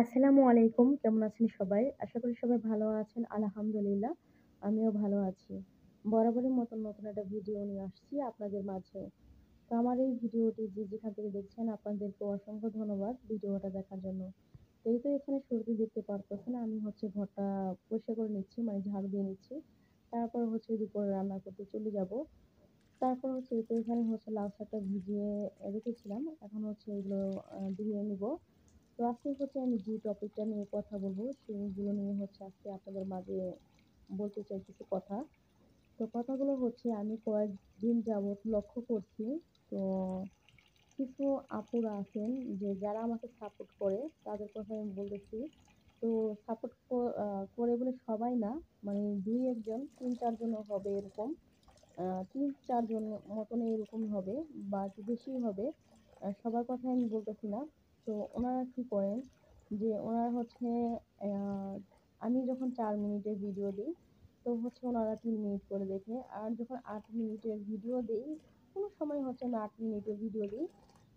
আসসালামু আলাইকুম। কেমন আছেন সবাই? আশা করি সবাই ভালো আছেন। আলহামদুলিল্লাহ, আমিও ভালো আছি। বরাবরের মতন নতুন একটা ভিডিও নিয়ে আসছি আপনাদের মাঝে। তো আমার এই ভিডিওটি যে যেখান থেকে দেখছেন আপনাদেরকে অসংখ্য ধন্যবাদ ভিডিওটা দেখার জন্য। তো এই তো এখানে শুরুতেই দেখতে পারতেছেন আমি হচ্ছে ঘরটা পরিষ্কার করে নিচ্ছি, মানে ঝাড়ু দিয়ে নিচ্ছি। তারপর হচ্ছে দুপুরে রান্না করতে চলে যাব। তারপর হচ্ছে এই তো এখানে হচ্ছে লাউ শাকটা ভিজিয়ে রেখেছিলাম। এখন হচ্ছে এগুলো ধুয়ে নিব। তো আজকে হচ্ছে আমি যে টপিকটা নিয়ে কথা বলবো সেগুলো নিয়ে হচ্ছে আজকে আপনাদের মাঝে বলতে চাই কিছু কথা। তো কথাগুলো হচ্ছে আমি কয়েকদিন যাবৎ লক্ষ্য করছি। তো কিছু আপুরা আছেন যে যারা আমাকে সাপোর্ট করে তাদের কথা আমি বলতেছি। তো সাপোর্ট করে বলে সবাই না, মানে ২-১ জন ৩-৪ জনও হবে এরকম। ৩-৪ জন মতন এরকম হবে বা একটু বেশিই হবে। সবার কথা আমি বলতেছি না। তো ওনারা কি করেন যে ওনারা হচ্ছে আ আমি যখন ৪ মিনিটের ভিডিও দিই, তো হচ্ছে ওনারা ৩ মিনিট করে দেখে। আর যখন ৮ মিনিটের ভিডিও দেই, কোনো সময় হচ্ছে আমি ৮ মিনিটের ভিডিও দিই।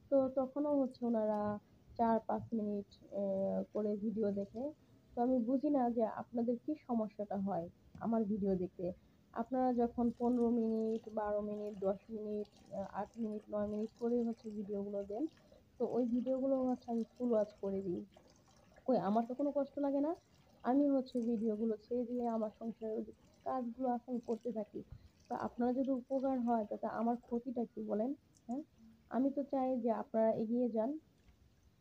তো তখনও হচ্ছে ওনারা ৪-৫ মিনিট করে ভিডিও দেখে। তো আমি বুঝি না যে আপনাদের কি সমস্যাটা হয় আমার ভিডিও দেখতে। আপনারা যখন ১৫ minute, ১২ minute, ১০ minute, ৮ minute, ৯ minute করে হচ্ছে ভিডিওগুলো দেন। তো ওই ভিডিওগুলো হচ্ছে আমি ফুল ওয়াচ করে দিই। কই আমার তো কোনো কষ্ট লাগে না। আমি হচ্ছে ভিডিওগুলো ছেড়ে দিয়ে আমার সংসারের যে কাজগুলো আছে আমি করতে থাকি। তো আপনারা যদি উপকার হয় তাতে আমার ক্ষতিটা কি বলেন? হ্যাঁ? আমি তো চাই যে আপনারা এগিয়ে যান,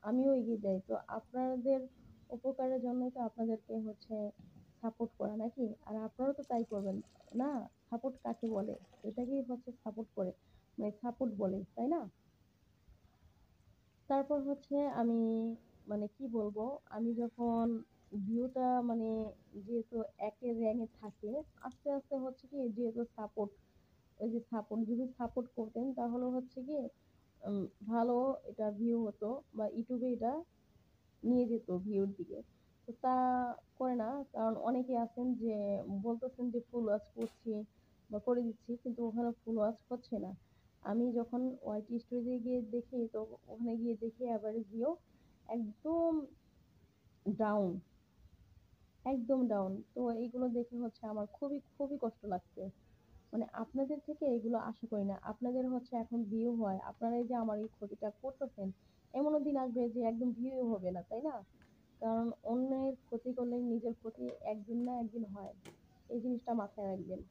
আমিও এগিয়ে যাই। তো আপনাদের উপকারের জন্যই তো আপনাদেরকে হচ্ছে সাপোর্ট করা নাকি? আর আপনারাও তো তাই করবেন, না? সাপোর্ট কাকে বলে? এটাকেই হচ্ছে সাপোর্ট করে, মানে সাপোর্ট বলে, তাই না? তারপর হচ্ছে আমি, মানে কি বলবো, আমি যখন ভিউটা মানে যেহেতু একের র্যাঙ্কে থাকে, আস্তে, আস্তে হচ্ছে কি যেহেতু সাপোর্ট, ওই যে সাপোর্ট যদি সাপোর্ট করতেন তাহলে হচ্ছে কি উম ভালো এটা ভিউ হতো বা ইউটিউবে এটা নিয়ে যেত ভিউর দিকে। তো তা করে না। কারণ অনেকে আছেন যে বলতেছেন যে ফুল ওয়াচ করছি বা করে দিচ্ছি কিন্তু ওখানে ফুল ওয়াচ হচ্ছে না। আমি যখন ওয়াইটি স্টোরেজে গিয়ে দেখি তো ওখানে গিয়ে দেখি এভারেজ ভিউ একদম ডাউন, একদম ডাউন। তো এইগুলো দেখে হচ্ছে আমার খুবই, খুবই কষ্ট লাগছে। মানে আপনাদের থেকে এগুলো আশা করি না। আপনাদের হচ্ছে এখন ভিউ হয়। আপনারা এই যে আমার এই ক্ষতিটা করতেছেন, এমনও দিন আসবে যে একদম ভিউই হবে না, তাই না? কারণ অন্যের ক্ষতি করলে নিজের ক্ষতি একদিন না একদিন হয়। এই জিনিসটা মাথায় রাখবেন।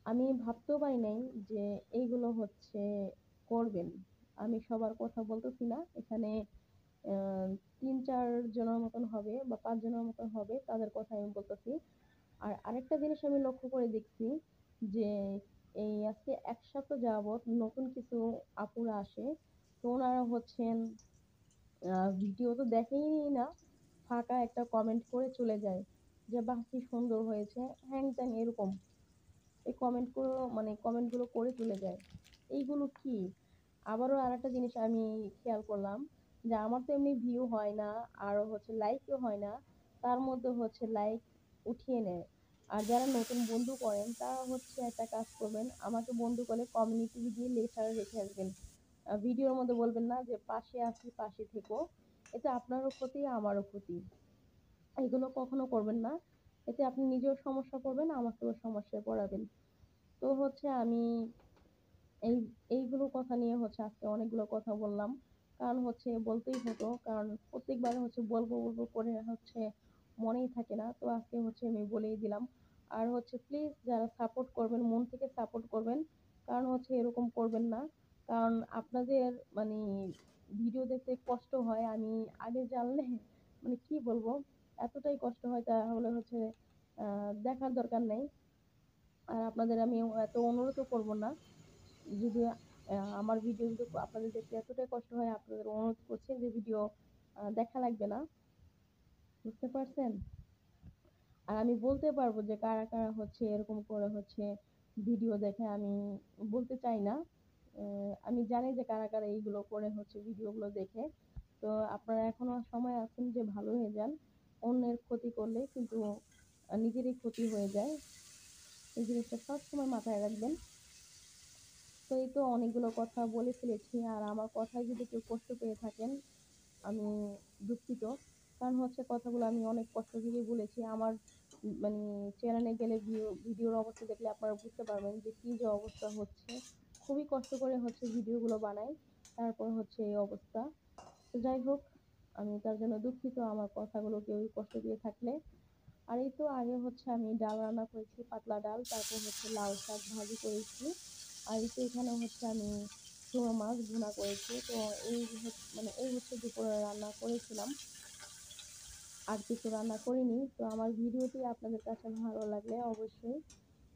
আমি ভাবতেও পারি নাই যে এইগুলো হচ্ছে করবেন। আমি সবার কথা বলতেছি না। এখানে আ ৩-৪ জনের মতন হবে বা ৫ জনের মতন হবে তাদের কথা আমি বলতেছি। আর আরেকটা জিনিস আমি লক্ষ্য করে দেখছি যে এই আজকে ১ সপ্তাহ যাবৎ নতুন কিছু আপুরা আসে। তো ওনারা হচ্ছেন ভিডিও তো দেখেই না, ফাঁকা একটা কমেন্ট করে চলে যায়। যে বাহ! কি সুন্দর হয়েছে, হ্যাং-ত্যাং এরকম। এই কমেন্টগুলো করে চলে যায়। এইগুলো কি? আবারও আরেকটা জিনিস আমি খেয়াল করলাম যে আমার তো এমনি ভিউ হয় না, আর হচ্ছে লাইকও হয় না। তার মধ্যে হচ্ছে লাইক উঠিয়ে নেয়। আর যারা নতুন বন্ধু করেন তারা হচ্ছে একটা কাজ করবেন, আমাকে বন্ধু করলে কমিউনিটি দিয়ে লেটার রেখে আসবেন। ভিডিওর মধ্যে বলবেন না যে পাশে আছি, পাশে থেকো। এতে আপনারও ক্ষতি, আমারও ক্ষতি। এগুলো কখনো করবেন না। এতে আপনি নিজেও সমস্যা পড়বেন, আমাকেও সমস্যায় পড়াবেন। তো হচ্ছে আমি এই এইগুলো কথা নিয়ে হচ্ছে আজকে অনেকগুলো কথা বললাম। কারণ হচ্ছে বলতেই হতো। কারণ প্রত্যেকবার হচ্ছে বলবো, বলবো করে হচ্ছে মনেই থাকে না। তো আজকে হচ্ছে আমি বলেই দিলাম। আর হচ্ছে প্লিজ যারা সাপোর্ট করবেন, মন থেকে সাপোর্ট করবেন। কারণ হচ্ছে এরকম করবেন না। কারণ আপনাদের মানে ভিডিও দেখতে কষ্ট হয়। আমি আগে জানলে মানে কি বলবো? এতটাই কষ্ট হয় তাহলে হচ্ছে দেখার দরকার নেই। আর আপনাদের আমি এত অনুরোধও করব না। যদি আমার ভিডিও যদি আপনাদের দেখতে এতটাই কষ্ট হয় আপনাদের অনুরোধ করছি যে ভিডিও দেখা লাগবে না। বুঝতে পারছেন? আর আমি বলতে পারবো যে কারা, কারা হচ্ছে এরকম করে হচ্ছে ভিডিও দেখে, আমি বলতে চাই না। আমি জানি যে কারা, কারা এইগুলো করে হচ্ছে ভিডিওগুলো দেখে। তো আপনারা এখনো সময় আছেন যে ভালো হয়ে যান। অন্যের ক্ষতি করলে কিন্তু নিজেরই ক্ষতি হয়ে যায়। এই জিনিসটা সবসময় মাথায় রাখবেন। তো এই তো অনেকগুলো কথা বলে ফেলেছি। আর আমার কথায় যদি কেউ কষ্ট পেয়ে থাকেন আমি দুঃখিত। কারণ হচ্ছে কথাগুলো আমি অনেক কষ্ট করেই বলেছি। আমার মানে চ্যানেলে গেলে ভিডিওর অবস্থা দেখলে আপনারা বুঝতে পারবেন যে কি যে অবস্থা হচ্ছে। খুবই কষ্ট করে হচ্ছে ভিডিওগুলো বানাই। তারপর হচ্ছে এই অবস্থা। তো যাই হোক, আমি তার জন্য দুঃখিত আমার কথাগুলো কেউ কষ্ট দিয়ে থাকলে। আর এই তো আগে হচ্ছে আমি ডাল রান্না করেছি, পাতলা ডাল, তারপর হচ্ছে লাউ শাক ভাজি করেছি। আর এই তো এখানে হচ্ছে আমি চুনো মাছ ভুনা করেছি। তো এই হচ্ছে দুপুরে রান্না করেছিলাম, আর কিছু রান্না করিনি। তো আমার ভিডিওটি আপনাদের কাছে ভালো লাগলে অবশ্যই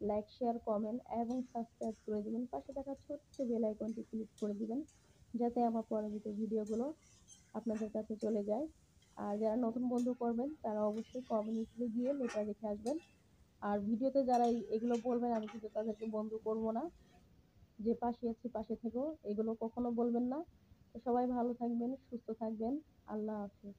লাইক, শেয়ার, কমেন্ট এবং সাবস্ক্রাইব করে দিবেন। পাশে থাকা ছোট্ট বেল আইকনটি ক্লিক করে দিবেন, যাতে আমার পরবর্তী ভিডিওগুলো আপনাদের কাছে চলে যায়। আর যারা নতুন বন্ধু করবেন তারা অবশ্যই কমিউনিটিতে গিয়ে লেখা রেখে আসবেন। আর ভিডিওতে যারা এগুলো বলবেন আমি কিন্তু তাদেরকে বন্ধু করব না। যে পাশে আছি পাশে থেকো, এগুলো কখনো বলবেন না। তো সবাই ভালো থাকবেন, সুস্থ থাকবেন। আল্লাহ হাফেজ।